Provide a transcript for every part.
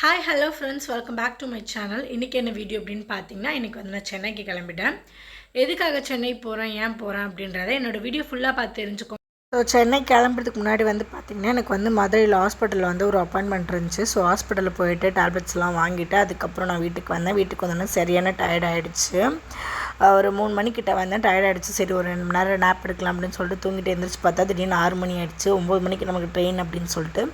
Hi hello friends, welcome back to my channel. இன்றைக்கி என்ன video அப்படின்னு பார்த்தீங்கன்னா, இன்றைக்கி வந்து நான் சென்னைக்கு கிளம்பிட்டேன். எதுக்காக சென்னை போகிறேன், ஏன் போகிறேன் அப்படின்றத என்னோடய வீடியோ ஃபுல்லாக பார்த்து தெரிஞ்சுக்கோங்க. ஸோ சென்னை கிளம்புறதுக்கு முன்னாடி வந்து பார்த்திங்கன்னா, எனக்கு வந்து மதுரையில் ஹாஸ்பிட்டலில் வந்து ஒரு அப்பாயின்மெண்ட் இருந்துச்சு. ஸோ ஹாஸ்பிட்டலில் போயிட்டு டேப்லெட்ஸ்லாம் வாங்கிட்டு அதுக்கப்புறம் நான் வீட்டுக்கு வந்தேன். வீட்டுக்கு வந்தோன்னே சரியான டயர்ட் ஆகிடுச்சு. ஒரு 3 மணிக்கிட்ட வந்தேன். டயர்ட் ஆகிடுச்சு. சரி ஒரு 2 மணி நேரம் நேப் எடுக்கலாம் அப்படின்னு சொல்லிட்டு தூங்கிட்டு எழுந்திரிச்சு பார்த்தா திடீர்னு 6 மணி ஆகிடுச்சு. 9 மணிக்கு நமக்கு ட்ரெயின் அப்படின்னு சொல்லிட்டு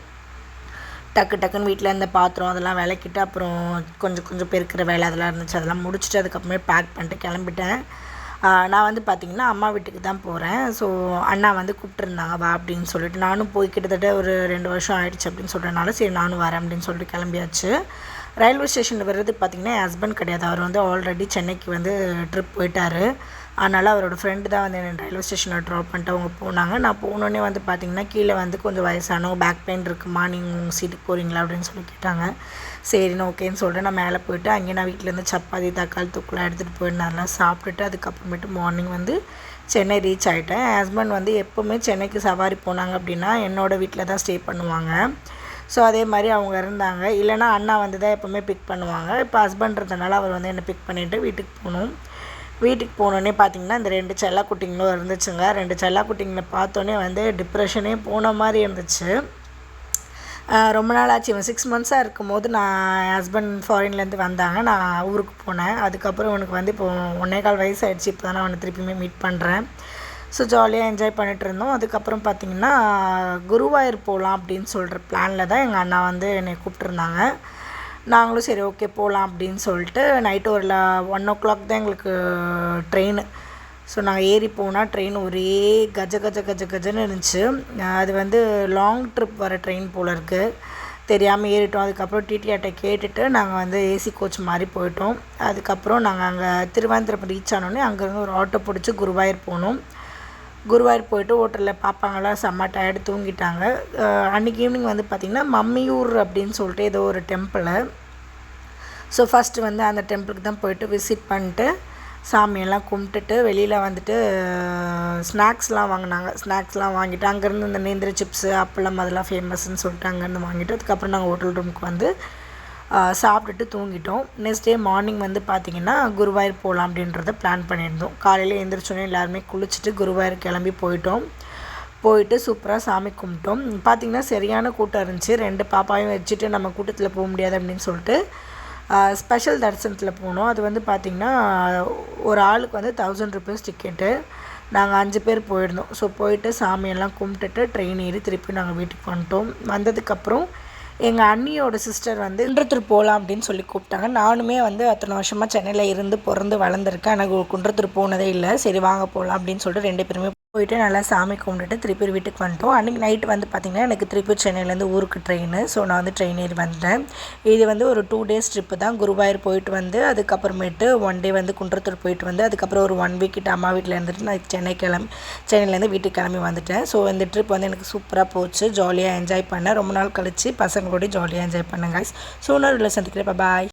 டக்குன்னு வீட்டில் இருந்த பாத்திரம் அதெல்லாம் விளக்கிட்டு அப்புறம் கொஞ்சம் பெருக்கிற வேலை அதெல்லாம் இருந்துச்சு. அதெல்லாம் முடிச்சுட்டு அதுக்கப்புறமே பேக் பண்ணிட்டு கிளம்பிட்டேன். நான் வந்து பார்த்திங்கன்னா அம்மா வீட்டுக்கு தான் போகிறேன். ஸோ அண்ணா வந்து கூப்பிட்டுருந்தாங்க வா அப்படின்னு சொல்லிட்டு, நானும் போய் கிட்டத்தட்ட ஒரு 2 வருஷம் ஆகிடுச்சு அப்படின்னு சொல்கிறனால சரி நானும் வரேன் அப்படின்னு சொல்லிட்டு கிளம்பியாச்சு. ரயில்வே ஸ்டேஷனில் வர்றது பார்த்திங்கன்னா என் ஹஸ்பண்ட் கிடையாது. அவர் வந்து ஆல்ரெடி சென்னைக்கு வந்து ட்ரிப் போயிட்டார். அதனால் அவரோட ஃப்ரெண்டு தான் வந்து என்னை ரயில்வே ஸ்டேஷனில் ட்ராப் பண்ணிட்டு அவங்க போனாங்க. நான் போனோடனே வந்து பார்த்திங்கன்னா கீழே வந்து கொஞ்சம் வயசானவங்க பேக் பெயின் இருக்குமா, நீங்கள் உங்கள் சீட்டுக்கு போகிறீங்களா அப்படின்னு சொல்லி கேட்டாங்க. சரின்னு ஓகேன்னு சொல்லிட்டு நான் மேலே போய்ட்டு அங்கே நான் வீட்டிலேருந்து சப்பாத்தி தக்காளி தொக்குலாம் எடுத்துகிட்டு போயிட்டு நல்லா சாப்பிட்டுட்டு அதுக்கப்புறமேட்டு மார்னிங் வந்து சென்னை ரீச் ஆகிட்டேன். என் ஹஸ்பண்ட் வந்து எப்போவுமே சென்னைக்கு சவாரி போனாங்க அப்படின்னா என்னோடய வீட்டில் தான் ஸ்டே பண்ணுவாங்க. ஸோ அதே மாதிரி அவங்க இருந்தாங்க. இல்லைனா அண்ணா வந்து தான் எப்போவுமே பிக் பண்ணுவாங்க. இப்போ ஹஸ்பண்ட்றதுனால அவர் வந்து என்னை பிக் பண்ணிவிட்டு வீட்டுக்கு போகணும். வீட்டுக்கு போனோடனே பார்த்திங்கன்னா இந்த 2 செல்லக்குட்டிங்களும் இருந்துச்சுங்க. 2 செல்லக்குட்டிங்களை பார்த்தோன்னே வந்து டிப்ரெஷனே போன மாதிரி இருந்துச்சு. ரொம்ப நாள் ஆச்சு. இவன் 6 மந்த்ஸாக இருக்கும்போது என் ஹஸ்பண்ட் ஃபாரின்லேருந்து வந்தாங்க. நான் ஊருக்கு போனேன். அதுக்கப்புறம் இவனுக்கு வந்து இப்போ 1.25 வயசு ஆகிடுச்சு. இப்போ தான் நான் அவனை திருப்பியுமே மீட் பண்ணுறேன். ஸோ ஜாலியாக என்ஜாய் பண்ணிகிட்டு இருந்தோம். அதுக்கப்புறம் பார்த்திங்கன்னா குருவாயூர் போகலாம் அப்படின்னு சொல்கிற பிளானில் தான் எங்கள் அண்ணா வந்து என்னை கூப்பிட்டுருந்தாங்க. நாங்களும் சரி ஓகே போகலாம் அப்படின்னு சொல்லிட்டு நைட்டு ஒரு 1:00 தான் எங்களுக்கு ட்ரெயின். ஸோ நாங்கள் ஏறி போனால் ட்ரெயின் ஒரே கஜன்னு இருந்துச்சு. அது வந்து லாங் ட்ரிப் வர ட்ரெயின் போல் இருக்குது. தெரியாமல் ஏறிட்டோம். அதுக்கப்புறம் டிடிஆர்ட்ட கேட்டுட்டு நாங்கள் வந்து ஏசி கோச் மாதிரி போயிட்டோம். அதுக்கப்புறம் நாங்கள் அங்கே திருவனந்தபுரம் ரீச் ஆனோடனே அங்கேருந்து ஒரு ஆட்டோ பிடிச்சி குருவாயூர் போனோம். குருவாயூர் போய்ட்டு ஹோட்டலில் பாப்பாங்களாம் செம்ம டயர்டு தூங்கிட்டாங்க. அன்றைக்கி ஈவினிங் வந்து பார்த்திங்கன்னா மம்மியூர் அப்படின்னு சொல்லிட்டு ஏதோ ஒரு டெம்பிளு. ஸோ ஃபஸ்ட்டு வந்து அந்த டெம்பிளுக்கு தான் போய்ட்டு விசிட் பண்ணிட்டு சாமியெல்லாம் கும்பிட்டுட்டு வெளியில் வந்துட்டு ஸ்நாக்ஸ்லாம் வாங்கினாங்க. ஸ்நாக்ஸ்லாம் வாங்கிட்டு அங்கேருந்து இந்த நேந்திர சிப்ஸு அப்பளம் அதெல்லாம் ஃபேமஸ்ன்னு சொல்லிட்டு அங்கேருந்து வாங்கிட்டு அதுக்கப்புறம் நாங்கள் ஹோட்டல் ரூமுக்கு வந்து சாப்பிட்டுட்டு தூங்கிட்டோம். நெக்ஸ்ட் டே மார்னிங் வந்து பார்த்திங்கன்னா குருவாயூர் போகலாம் அப்படின்றத பிளான் பண்ணியிருந்தோம். காலையில் எழுந்திரிச்சோன்னே எல்லாருமே குளிச்சுட்டு குருவாயூர் கிளம்பி போயிட்டு சூப்பராக சாமி கும்பிட்டோம். பார்த்திங்கன்னா சரியான கூட்டம் இருந்துச்சு. 2 பாப்பாவையும் வச்சுட்டு நம்ம கூட்டத்தில் போக முடியாது அப்படின்னு சொல்லிட்டு ஸ்பெஷல் தரிசனத்தில் போனோம். அது வந்து பார்த்திங்கன்னா ஒரு ஆளுக்கு வந்து 1000 ரூபீஸ் டிக்கெட்டு. நாங்கள் 5 பேர் போயிருந்தோம். ஸோ போயிட்டு சாமியெல்லாம் கும்பிட்டுட்டு ட்ரெயின் ஏறி திருப்பி நாங்கள் வீட்டுக்கு வந்துட்டோம். வந்ததுக்கப்புறம் எங்கள் அண்ணியோட சிஸ்டர் வந்து குன்றத்தூர் போகலாம் அப்படின்னு சொல்லி கூப்பிட்டாங்க. நானுமே வந்து அத்தனை வருஷமாக சென்னையில் இருந்து பிறந்து வளர்ந்துருக்கேன். எனக்கு குன்றத்தூர் போனதே இல்லை. சரி வாங்க போகலாம் அப்படின்னு சொல்லிட்டு 2 பேருமே போயிட்டு நல்லா சாமி கும்பிட்டுட்டு திருப்பி வீட்டுக்கு வந்துட்டோம். அன்றைக்கி நைட்டு வந்து பார்த்திங்கன்னா எனக்கு திருப்பி சென்னையிலேருந்து ஊருக்கு ட்ரெயின். ஸோ நான் வந்து ட்ரெயின் ஏறி வந்தேன். இது வந்து ஒரு 2 டேஸ் ட்ரிப்பு தான். குருவாயூர் போயிட்டு வந்து அதுக்கப்புறமேட்டு 1 டே வந்து குன்றத்தூர் போயிட்டு வந்து அதுக்கப்புறம் ஒரு 1 வீக் கிட்ட அம்மா வீட்டில் இருந்துட்டு நான் சென்னையிலேருந்து வீட்டுக்கு கிளம்பி வந்துட்டேன். ஸோ இந்த ட்ரிப் வந்து எனக்கு சூப்பராக போச்சு. ஜாலியாக என்ஜாய் பண்ணேன். ரொம்ப நாள் கழிச்சு பசங்களோட ஜாலியாக என்ஜாய் பண்ணேன் கைஸ். ஸோ இன்னொரு சந்திக்கிறேன். பாய்.